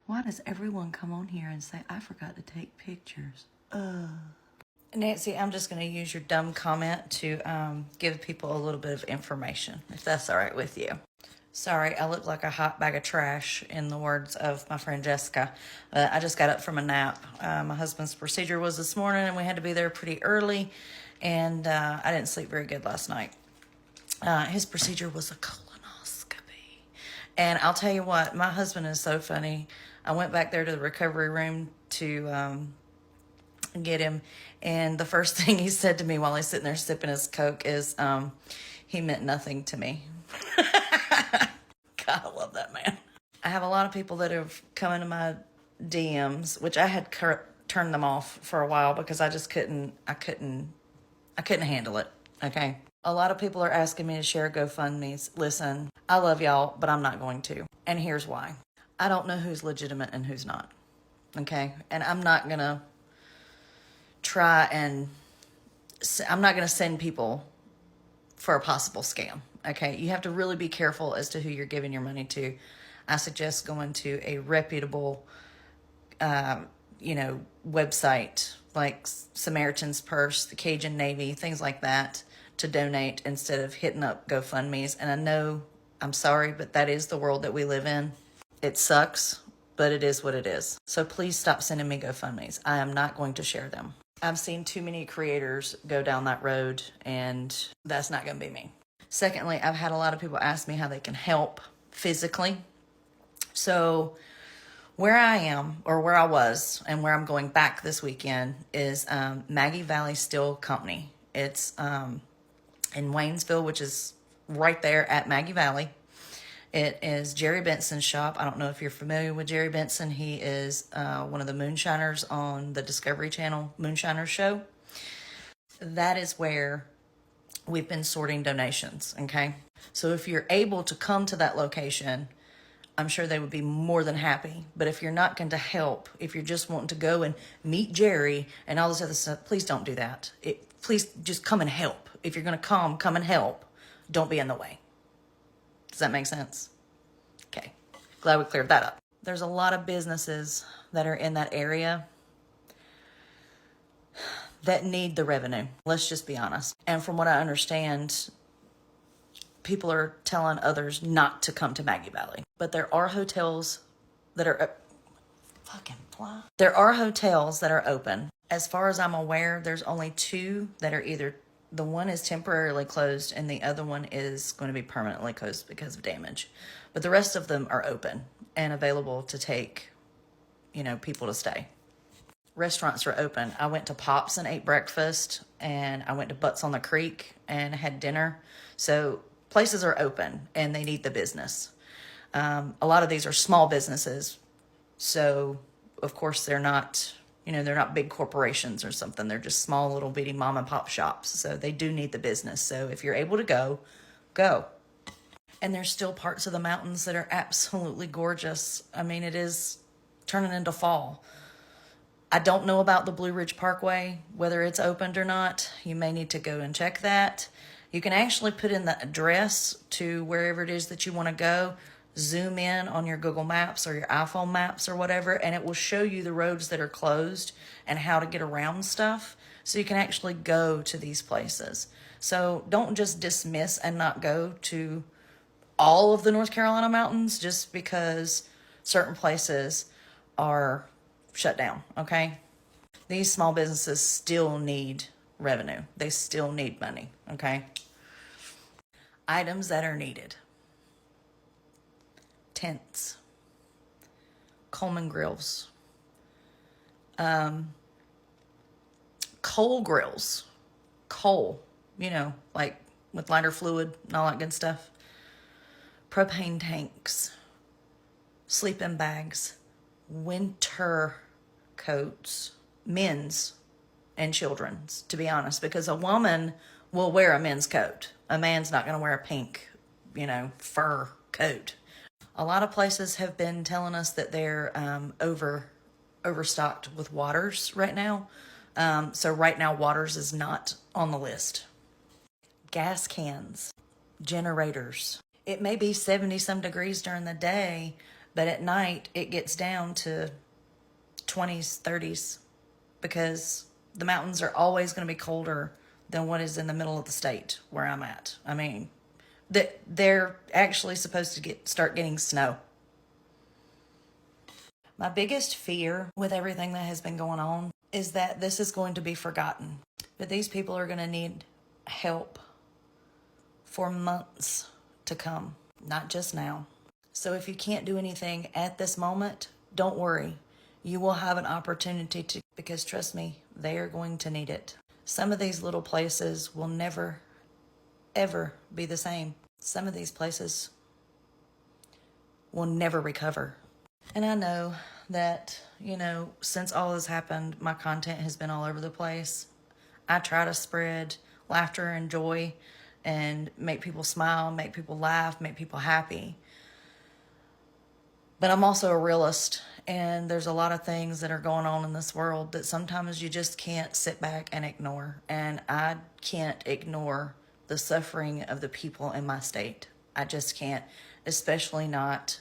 Why does everyone come on here and say, I forgot to take pictures? Nancy, I'm just going to use your dumb comment to give people a little bit of information, if that's all right with you. Sorry, I look like a hot bag of trash, in the words of my friend Jessica. I just got up from a nap. My husband's procedure was this morning, and we had to be there pretty early, and I didn't sleep very good last night. His procedure was a colonoscopy. And I'll tell you what, my husband is so funny. I went back there to the recovery room to get him, and the first thing he said to me while he's sitting there sipping his Coke is, he meant nothing to me. God, I love that man. I have a lot of people that have come into my DMs, which I had turned them off for a while because I just couldn't handle it. Okay. A lot of people are asking me to share GoFundMe's. Listen, I love y'all, but I'm not going to. And here's why. I don't know who's legitimate and who's not. Okay. And I'm not going to send people for a possible scam. Okay, you have to really be careful as to who you're giving your money to. I suggest going to a reputable, website like Samaritan's Purse, the Cajun Navy, things like that, to donate instead of hitting up GoFundMe's. And I know, I'm sorry, but that is the world that we live in. It sucks, but it is what it is. So please stop sending me GoFundMe's. I am not going to share them. I've seen too many creators go down that road, and that's not going to be me. Secondly, I've had a lot of people ask me how they can help physically. So where I am, or where I was, and where I'm going back this weekend is Maggie Valley Steel Company. It's in Waynesville, which is right there at Maggie Valley. It is Jerry Benson's shop. I don't know if you're familiar with Jerry Benson. He is one of the moonshiners on the Discovery Channel Moonshiners show. That is where we've been sorting donations, okay? So if you're able to come to that location, I'm sure they would be more than happy. But if you're not going to help, if you're just wanting to go and meet Jerry and all this other stuff, please don't do that. Please just come and help. If you're going to come and help. Don't be in the way. Does that make sense? Okay, glad we cleared that up. There's a lot of businesses that are in that area that need the revenue. Let's just be honest. And from what I understand, people are telling others not to come to Maggie Valley. But there are hotels that are There are hotels that are open. As far as I'm aware, there's only two that are either, the one is temporarily closed and the other one is going to be permanently closed because of damage. But the rest of them are open and available to take, people to stay. Restaurants are open. I went to Pops and ate breakfast, and I went to Butts on the Creek and had dinner. So places are open and they need the business. A lot of these are small businesses. So of course they're not big corporations or something. They're just small little bitty mom and pop shops. So they do need the business. So if you're able to go. And there's still parts of the mountains that are absolutely gorgeous. I mean, it is turning into fall. I don't know about the Blue Ridge Parkway, whether it's opened or not. You may need to go and check that. You can actually put in the address to wherever it is that you want to go, zoom in on your Google Maps or your iPhone Maps or whatever, and it will show you the roads that are closed and how to get around stuff. So you can actually go to these places. So don't just dismiss and not go to all of the North Carolina mountains just because certain places are shut down, okay? These small businesses still need revenue. They still need money, okay? Items that are needed. Tents. Coleman grills. Coal grills. Coal, like with lighter fluid and all that good stuff. Propane tanks. Sleeping bags. Winter coats, men's and children's, to be honest, because a woman will wear a men's coat. A man's not going to wear a pink, fur coat. A lot of places have been telling us that they're overstocked with Waters right now. So right now, Waters is not on the list. Gas cans, generators. It may be 70 some degrees during the day, But at night, it gets down to 20s, 30s, because the mountains are always going to be colder than what is in the middle of the state where I'm at. I mean, they're actually supposed to start getting snow. My biggest fear with everything that has been going on is that this is going to be forgotten. But these people are going to need help for months to come, not just now. So if you can't do anything at this moment, don't worry. You will have an opportunity to, because trust me, they are going to need it. Some of these little places will never, ever be the same. Some of these places will never recover. And I know that, since all this happened, my content has been all over the place. I try to spread laughter and joy and make people smile, make people laugh, make people happy. But I'm also a realist, and there's a lot of things that are going on in this world that sometimes you just can't sit back and ignore. And I can't ignore the suffering of the people in my state. I just can't, especially not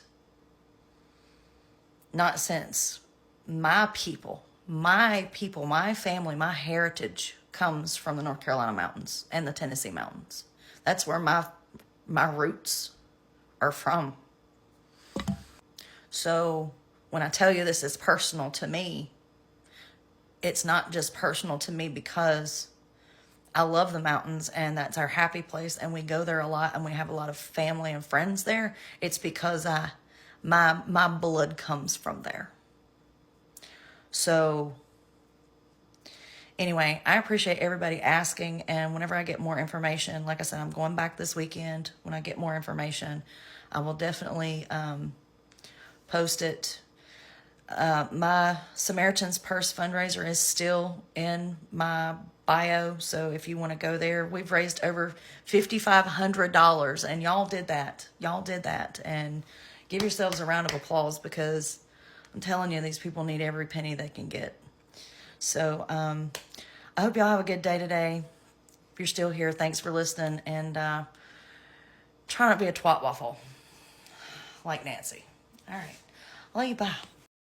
since my people, my family, my heritage comes from the North Carolina mountains and the Tennessee mountains. That's where my roots are from. So when I tell you this is personal to me, it's not just personal to me because I love the mountains and that's our happy place and we go there a lot and we have a lot of family and friends there. It's because my blood comes from there. So anyway, I appreciate everybody asking, and whenever I get more information, like I said, I'm going back this weekend. When I get more information, I will definitely post it. My Samaritan's Purse fundraiser is still in my bio, so if you want to go there, we've raised over $5,500, and y'all did that, and give yourselves a round of applause, because I'm telling you, these people need every penny they can get. So I hope y'all have a good day today. If you're still here, thanks for listening, and try not to be a twat waffle like Nancy. All right. Love you. Bye.